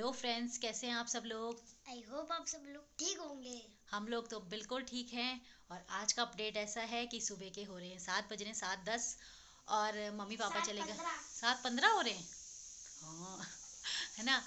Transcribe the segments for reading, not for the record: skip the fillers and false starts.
Hello friends, कैसे हैं आप सब लोग। आई होप आप सब लोग ठीक होंगे। हम लोग तो बिल्कुल ठीक हैं। और आज का अपडेट ऐसा है कि सुबह के हो रहे हैं 7 बज रहे हैं, 7:10। और मम्मी पापा चलेगा 7:15 हो रहे हैं। हाँ है ना।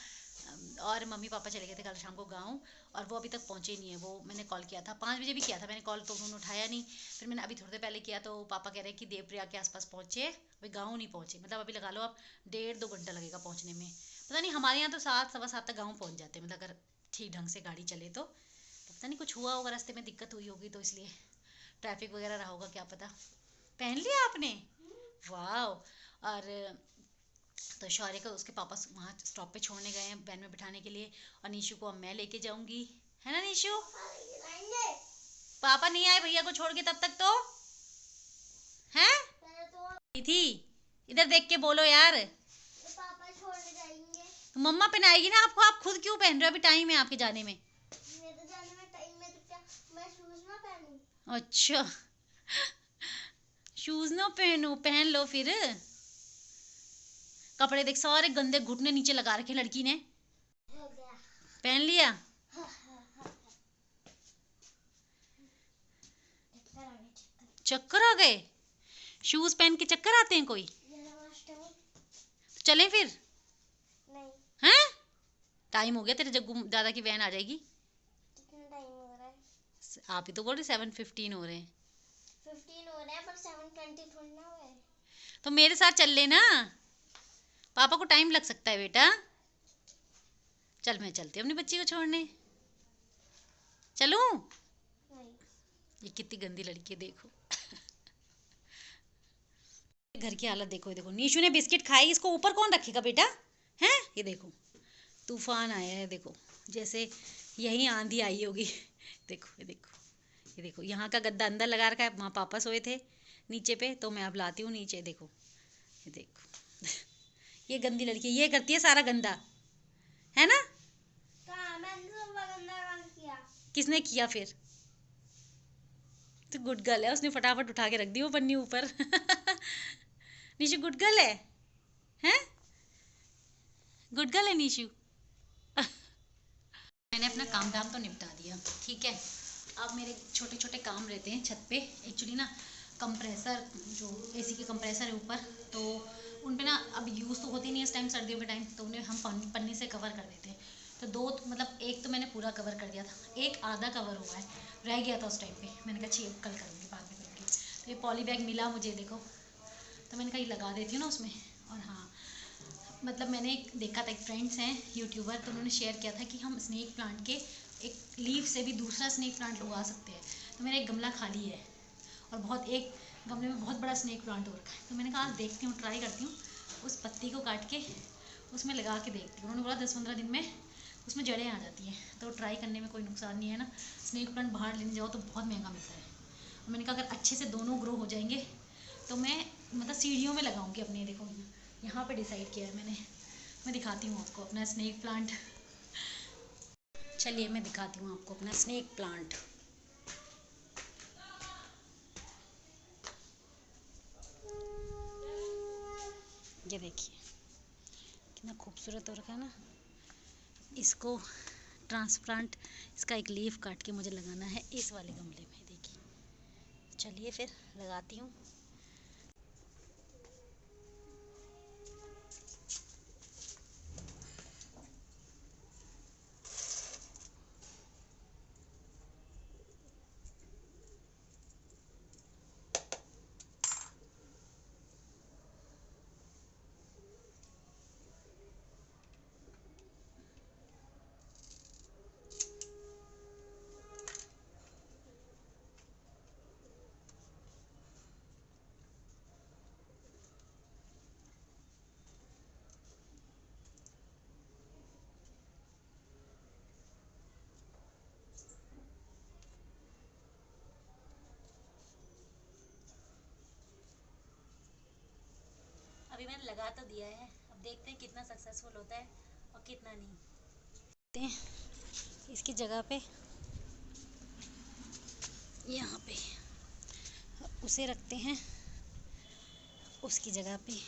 और मम्मी पापा चले गए थे कल शाम को गाँव। और वो अभी तक पहुँचे नहीं है। वो मैंने कॉल किया था 5 बजे भी किया था मैंने कॉल, तो उन्होंने उठाया नहीं। फिर मैंने अभी थोड़ी देर पहले किया तो पापा कह रहे हैं कि देवप्रयाग के आसपास पहुँचे, वे गाँव नहीं पहुँचे। मतलब अभी लगा लो आप 1.5-2 घंटा लगेगा पहुँचने में। पता नहीं, हमारे यहाँ तो 7 सवा 7 तक गाँव पहुँच जाते हैं, मतलब अगर ठीक ढंग से गाड़ी चले तो पता नहीं कुछ हुआ होगा, रास्ते में दिक्कत हुई होगी तो इसलिए ट्रैफिक वगैरह रहा होगा, क्या पता। पहन लिया आपने? वाह। और तो शौर्य को उसके पापा वहाँ स्टॉप पे छोड़ने गए हैं वैन में बिठाने के लिए। और निशु को अब मैं लेके जाऊंगी, है ना निशु। पापा नहीं आए भैया को छोड़ के तब तक तो हैं थी। इधर देख के बोलो यार। पापा छोड़ने जाएंगे तो मम्मा पहनाएगी ना आपको, आप खुद क्यों पहन रहे हो? अभी टाइम है आपके जाने में। मेरे जाने में टाइम में तो क्या मैं शूज ना पहनूं? अच्छा, शूज ना पहनो, पहन लो फिर। कपड़े देख सारे गंदे, घुटने नीचे लगा रखे लड़की ने। हो गया। पहन लिया? चक्कर आ गए? शूज पहन के चक्कर आते हैं कोई? तो चलें फिर? नहीं। हैं? टाइम हो गया, तेरे जग्गू दादा की वैन आ जाएगी। कितना टाइम हो रहा है? आप ही तो बोल रहे 7:15 हो रहे हैं। 15 हो रहा है पर 7:20 थोड़ी ना हुआ है। तो मेरे साथ चल लेना, पापा को टाइम लग सकता है बेटा। चल मैं चलती हूँ अपनी बच्ची को छोड़ने। चलूं? नहीं। ये कितनी गंदी लड़की है देखो। घर की हालत देखो, ये देखो नीशू ने बिस्किट खाई, इसको ऊपर कौन रखेगा बेटा? हैं? ये देखो तूफान आया है, देखो जैसे यही आंधी आई होगी। देखो ये देखो, ये देखो यहाँ का गद्दा अंदर लगा रखा है, वहाँ पापा सोए थे नीचे पे, तो मैं अब लाती हूँ नीचे। देखो ये देखो। ये गंदी लड़की ये करती है सारा गंदा, है ना। मैंने तो गंदा काम किया। किसने किया फिर? तो गुड गर्ल है, उसने फटाफट उठा के रख दी वो पन्नी ऊपर। निशु गुड गर्ल है गुड गर्ल है निशु। मैंने अपना काम धाम तो निपटा दिया, ठीक है। अब मेरे छोटे छोटे काम रहते हैं छत पे। एक्चुअली ना कंप्रेसर, जो एसी के कंप्रेसर है ऊपर, तो उन पे ना अब यूज़ तो होती नहीं है इस टाइम, सर्दियों के टाइम, तो उन्हें हम पन्नी से कवर कर देते हैं। तो दो मतलब एक तो मैंने पूरा कवर कर दिया था, एक आधा कवर हुआ है, रह गया था उस टाइम पे। मैंने कहा चाहिए कल करूँगी, बाद में करूँगी। तो ये पॉली बैग मिला मुझे, देखो, तो मैंने कहा ये लगा देती हूँ ना उसमें। और हाँ, मतलब मैंने एक देखा था, एक फ्रेंड्स हैं यूट्यूबर, तो उन्होंने शेयर किया था कि हम स्नेक प्लांट के एक लीफ से भी दूसरा स्नेक प्लांट उगा सकते हैं। तो मेरा एक गमला खाली है और बहुत, एक गमले में बहुत बड़ा स्नेक प्लांट हो रखा है। तो मैंने कहा आज देखती हूँ, ट्राई करती हूँ, उस पत्ती को काट के उसमें लगा के देखती हूँ। उन्होंने बोला 10-15 दिन में उसमें जड़ें आ जाती हैं, तो ट्राई करने में कोई नुकसान नहीं है ना। स्नेक प्लांट बाहर लेने जाओ तो बहुत महंगा मिलता है। और मैंने कहा अगर अच्छे से दोनों ग्रो हो जाएंगे तो मैं मतलब सीढ़ियों में लगाऊंगी अपने। देखो यहाँ पे डिसाइड किया है मैंने। मैं दिखाती हूँ आपको अपना स्नेक प्लांट। चलिए मैं दिखाती हूँ आपको अपना स्नेक प्लांट। ये देखिए कितना खूबसूरत हो रखा है ना। इसको ट्रांसप्लांट, इसका एक लीफ काट के मुझे लगाना है इस वाले गमले में, देखिए। चलिए फिर लगाती हूँ। अभी मैंने लगा तो दिया है, अब देखते हैं कितना सक्सेसफुल होता है और कितना नहीं। इसकी जगह पे, यहाँ पे उसे रखते हैं, उसकी जगह पे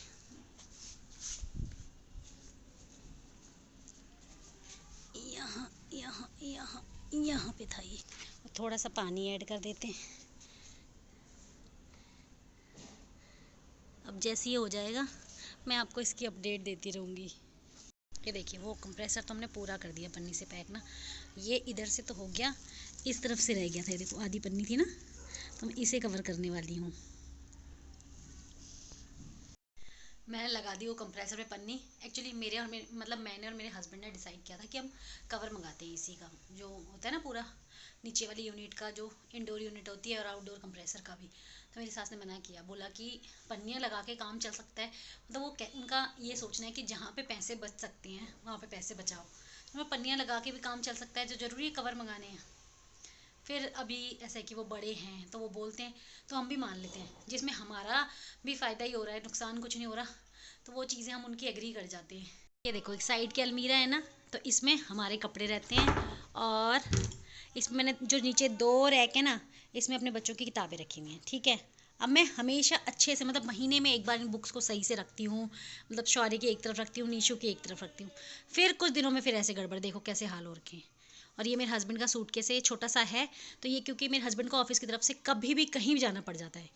यहाँ पे था ये, थोड़ा सा पानी ऐड कर देते हैं। अब जैसे ये हो जाएगा मैं आपको इसकी अपडेट देती रहूँगी। ये देखिए वो कंप्रेसर तो हमने पूरा कर दिया पन्नी से पैक ना। ये इधर से तो हो गया, इस तरफ से रह गया था, ये देखो आधी पन्नी थी ना, तो मैं इसे कवर करने वाली हूँ। मैंने लगा दी वो कंप्रेसर में पन्नी। एक्चुअली मैंने और मेरे हस्बैंड ने डिसाइड किया था कि हम कवर मंगाते हैं इसी का, जो होता है ना पूरा नीचे वाली यूनिट का, जो इंडोर यूनिट होती है और आउटडोर कंप्रेसर का भी। तो मेरी सास ने मना किया, बोला कि पन्नियाँ लगा के काम चल सकता है, मतलब वो उनका ये सोचना है कि जहाँ पे पैसे बच सकते हैं वहाँ पे पैसे बचाओ। तो पन्नियाँ लगा के भी काम चल सकता है, जो ज़रूरी है कवर मंगाने हैं। फिर अभी ऐसा है कि वो बड़े हैं तो वो बोलते हैं तो हम भी मान लेते हैं, जिसमें हमारा भी फ़ायदा ही हो रहा है, नुकसान कुछ नहीं हो रहा, तो वो चीज़ें हम उनकी एग्री कर जाते हैं। ये देखो एक साइड की अलमीरा है ना, तो इसमें हमारे कपड़े रहते हैं, और इसमें मैंने जो नीचे 2 रैक है ना, इसमें अपने बच्चों की किताबें रखी हुई हैं। ठीक है, अब मैं हमेशा अच्छे से, मतलब महीने में एक बार इन बुक्स को सही से रखती हूँ, मतलब शौर्य की एक तरफ रखती हूँ, नीशू की एक तरफ रखती हूँ। फिर कुछ दिनों में फिर ऐसे गड़बड़, देखो कैसे हाल हो रखे हैं। और ये मेरे हस्बैंड का सूटकेस है, छोटा सा है, तो ये क्योंकि मेरे हस्बैंड को ऑफिस की तरफ से कभी भी कहीं भी जाना पड़ जाता है,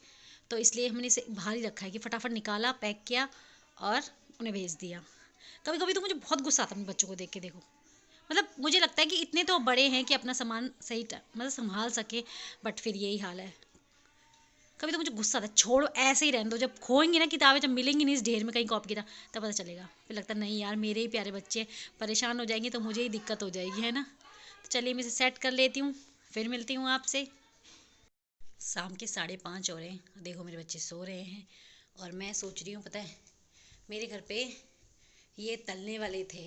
तो इसलिए हमने इसे बाहर ही रखा है कि फटाफट निकाला, पैक किया और उन्हें भेज दिया। कभी कभी तो मुझे बहुत गुस्सा आता है अपने बच्चों को देख के, देखो मतलब मुझे लगता है कि इतने तो बड़े हैं कि अपना सामान सही मतलब संभाल सके, बट फिर यही हाल है। कभी तो मुझे गुस्सा आता है, छोड़ो ऐसे ही रहने दो, जब खोएंगे ना किताबें, जब मिलेंगी नहीं इस ढेर में कहीं कॉपी किताब, तब पता चलेगा। फिर लगता नहीं यार, मेरे ही प्यारे बच्चे परेशान हो जाएंगे तो मुझे ही दिक्कत हो जाएगी, है ना। तो चलिए मैं इसे सेट कर लेती हूँ, फिर मिलती हूँ आपसे। शाम के 5:30 हो रहे हैं, देखो मेरे बच्चे सो रहे हैं, और मैं सोच रही हूँ, पता है मेरे घर पे ये तलने वाले थे,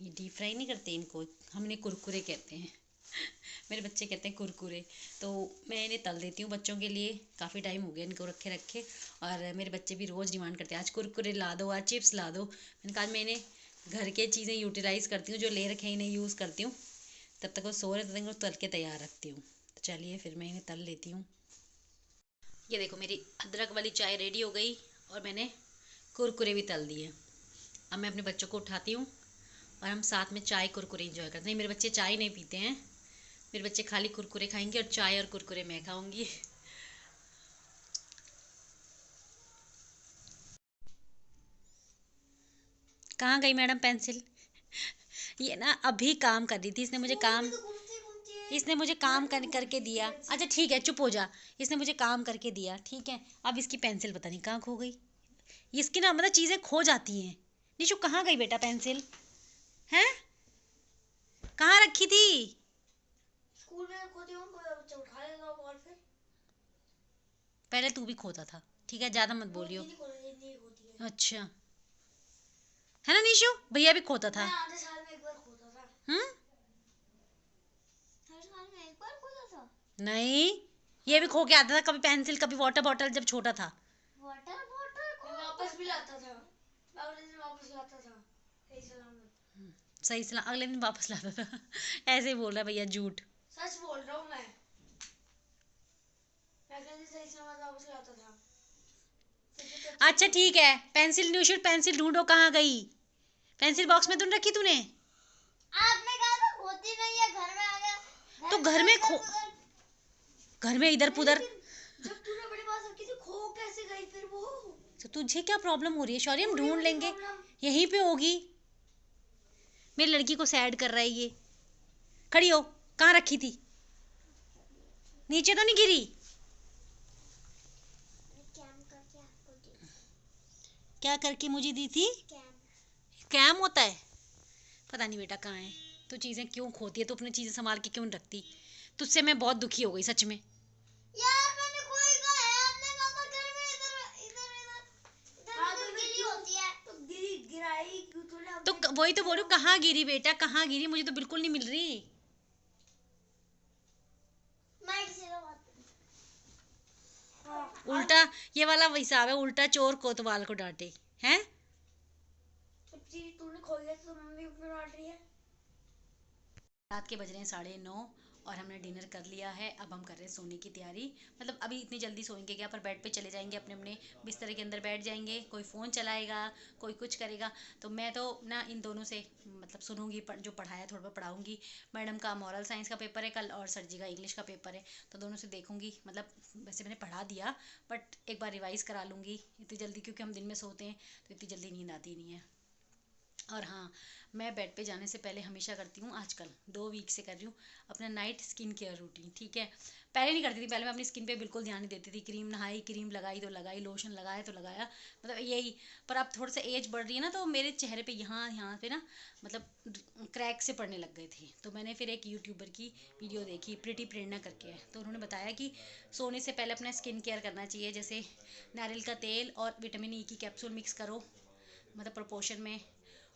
ये डीप फ्राई नहीं करते इनको, हमने कुरकुरे कहते हैं मेरे बच्चे कहते हैं कुरकुरे, तो मैं इन्हें तल देती हूँ बच्चों के लिए। काफ़ी टाइम हो गया इनको रखे रखे, और मेरे बच्चे भी रोज़ डिमांड करते हैं आज कुरकुरे ला दो, आज चिप्स ला दो। मैंने कहा मैं इन्हें घर के चीज़ें यूटिलाइज़ करती हूँ, जो ले रखे हैं इन्हें यूज़ करती हूँ, तब तक वो सो रहे तब तक तल के तैयार रखती हूँ। तो चलिए फिर मैं इन्हें तल लेती हूँ। ये देखो मेरी अदरक वाली चाय रेडी हो गई, और मैंने कुरकुरे भी तल दिए। अब मैं अपने बच्चों को उठाती हूँ और हम साथ में चाय कुरकुरे एंजॉय करते हैं। मेरे बच्चे चाय नहीं पीते हैं, मेरे बच्चे खाली कुरकुरे खाएंगे, और चाय और कुरकुरे मैं खाऊंगी। कहाँ गई मैडम पेंसिल? ये ना अभी काम कर रही थी, इसने मुझे काम करके दिया। अच्छा ठीक है, चुप हो जा। इसने मुझे काम करके दिया, ठीक है। अब इसकी पेंसिल पता नहीं कहाँ खो गई। इसकी ना मतलब चीज़ें खो जाती हैं। निशु कहाँ गई बेटा पेंसिल? हैं? कहाँ रखी थी? स्कूल में खोती हूँ, कोई बच्चा उठा लेगा और फिर पहले तू भी खोता था, ठीक है, ज़्यादा मत बोलियो। नहीं होती है। अच्छा है ना निशु, भैया भी खोता था। मैं आधे साल में एक बार खोता था। हर साल में एक बार खोता था? नहीं, ये भी खो के आता था, कभी पेंसिल कभी वाटर बॉटल, जब छोटा था। वाटर बॉटल को वापस भी लाता था, मैं अगले दिन वापस लाता था, सही सलामत। सही सलाम अगले दिन वापस लाता था ऐसे ही बोल रहा है भैया, झूठ। सच बोल रहा हूँ मैं अगले दिन सही सलामत वापस लाता था। अच्छा ठीक है, पेंसिल निशु, पेंसिल ढूंढो कहाँ गई। पेंसिल बॉक्स में तुम रखी तूने? आपने कहा था खोती नहीं है, घर में आ गया तो घर में खो, घर में इधर पुधर। जब तूने बड़े पास रखी थी, खो कैसे गई फिर वो? तो तुझे क्या प्रॉब्लम हो रही है शौर्य? हम ढूंढ लेंगे, यहीं पे होगी। मेरी लड़की को सैड कर रहा है ये। खड़ी हो, कहाँ रखी थी? नीचे तो नहीं गिरी? क्या करके मुझे दी थी? कैम होता है? पता नहीं बेटा कहाँ है। तो चीज़ें क्यों खोती है, तो अपनी चीज़ें संभाल के क्यों रखती? तुझसे मैं बहुत दुखी हो गई सच में। यार मैंने कोई कहा है, आपने कहा था घर में इधर इधर इधर हाँ, तो गिरी होती है, तो गिराई थोड़ा। तो वही तो बोल रही हूँ, कहाँ गिरी बेटा, कहाँ गिरी? मुझे तो बिल्कुल नहीं मिल रही। उल्टा ये वाला हिसाब है, उल्टा चोर कोतवाल को डांटे हैं। तूने खो लिया तो मम्मी ऊपर डांट रही है। रात के बज रहे हैं 9:30, और हमने डिनर कर लिया है। अब हम कर रहे हैं सोने की तैयारी। मतलब अभी इतनी जल्दी सोएंगे क्या, पर बेड पे चले जाएंगे, अपने अपने बिस्तर के अंदर बैठ जाएंगे। कोई फ़ोन चलाएगा, कोई कुछ करेगा। तो मैं तो ना इन दोनों से मतलब सुनूंगी, जो पढ़ाया थोड़ा बहुत पढ़ाऊंगी। मैडम का मॉरल साइंस का पेपर है कल, और सर जी का इंग्लिश का पेपर है, तो दोनों से देखूंगी। मतलब वैसे मैंने पढ़ा दिया, बट एक बार रिवाइज़ करा लूँगी इतनी जल्दी, क्योंकि हम दिन में सोते हैं तो इतनी जल्दी नींद आती नहीं है। और हाँ, मैं बेड पे जाने से पहले हमेशा करती हूँ, आजकल 2 वीक से कर रही हूँ अपना नाइट स्किन केयर रूटीन। ठीक है, पहले नहीं करती थी, पहले मैं अपनी स्किन पे बिल्कुल ध्यान नहीं देती थी। क्रीम नहाई, क्रीम लगाई तो लगाई, लोशन लगाया तो लगाया, मतलब यही। पर अब थोड़ा सा एज बढ़ रही है ना, तो मेरे चेहरे पे यहाँ यहाँ पे ना मतलब क्रैक से पड़ने लग गए थे। तो मैंने फिर एक यूट्यूबर की वीडियो देखी, प्रीटी प्रेरणा करके है, तो उन्होंने बताया कि सोने से पहले अपना स्किन केयर करना चाहिए। जैसे नारियल का तेल और विटामिन ई की कैप्सूल मिक्स करो, मतलब प्रोपोर्शन में,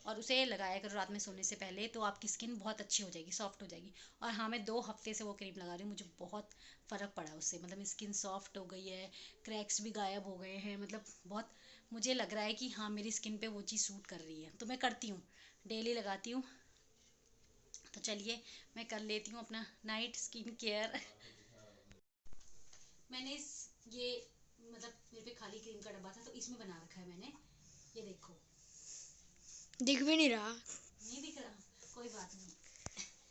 और उसे लगाया करो रात में सोने से पहले, तो आपकी स्किन बहुत अच्छी हो जाएगी, सॉफ्ट हो जाएगी। और हाँ, मैं 2 हफ्ते से वो क्रीम लगा रही हूँ, मुझे बहुत फ़र्क पड़ा उससे। मतलब स्किन सॉफ्ट हो गई है, क्रैक्स भी गायब हो गए हैं, मतलब बहुत मुझे लग रहा है कि हाँ मेरी स्किन पे वो चीज़ सूट कर रही है। तो मैं करती हूँ, डेली लगाती हूँ। तो चलिए मैं कर लेती हूँ अपना नाइट स्किन केयर। मैंने ये मतलब मेरे पे खाली क्रीम का डब्बा था, तो इसमें बना रखा है मैंने। ये देखो, दिख भी नहीं रहा। नहीं दिख रहा, कोई बात नहीं।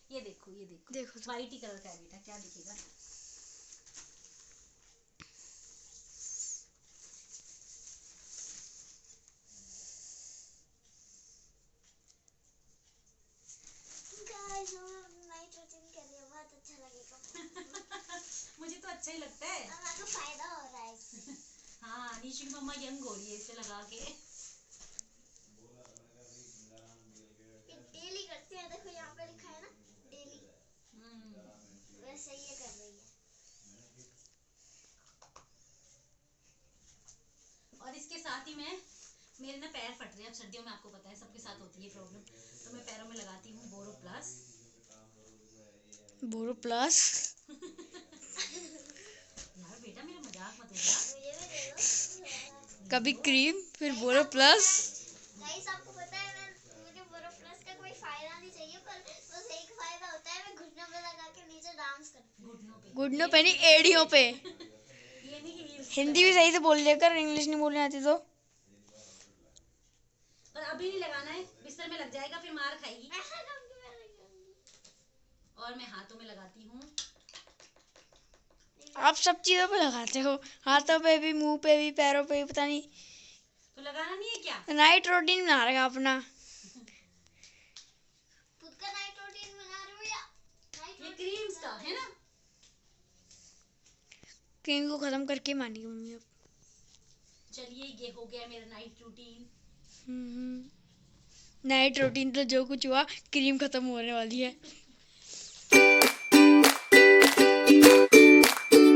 ये देखो, ये देखो, देखो तो। वाइट ही कलर का है बेटा, क्या दिखेगा। गाइस नाइट रूटीन कर रही हूँ, बहुत अच्छा लगेगा। मुझे तो अच्छा ही लगता है। और मेरे को फायदा हो रहा है इससे। हाँ, निशु की मम्मा यंग हो रही है इसे लगा के। डेली करते हैं, देखो यहाँ पे लिखा है ना डेली, हम्म। वैसे ये कर रही है। और इसके साथ ही मैं, मेरे ना पैर फट रहे हैं अब सर्दियों में, आपको पता है सबके साथ होती है प्रॉब्लम, तो मैं पैरों में लगाती हूँ बोरो प्लस। बोरो प्लस। यार बेटा मेरा मजाक मत उड़ा। मुझे भी दे दो। ये कभी लो। क्रीम फिर बोरो प्लस। गाइस आपको पता है मुझे बोरो प्लस का कोई फायदा नहीं चाहिए, पर बस एक फायदा होता है, मैं घुटनों पे लगा के नीचे डांस करती हूँ। घुटनों पे नहीं, एड़ियों पे। ये नहीं कि हील्स हिंदी भी लगाना सही है। से बोल लिया कर, इंग्लिश नहीं बोलने आती तो। पर अभी नहीं लगाना है, बिस्तर में लग जाएगा फिर मार खाएगी। और मैं हाथों में लगाती हूँ। आप सब चीजों पे लगाते हो, हाथों पे भी, मुंह पे भी, पैरों पे भी, पता नहीं। तो लगाना नहीं है क्या? नाइट रूटीन बना रखा अपना। खुद का नाइट रूटीन बना रहे हो या नाइट ये रूटीन क्रीम्स का है ना। क्रीम को खत्म करके मानेगी मम्मी अब। चलिए ये हो गया मेरा नाइट रूटीन। नाइट रूटीन तो जो कुछ हुआ, क्रीम खत्म होने वाली है।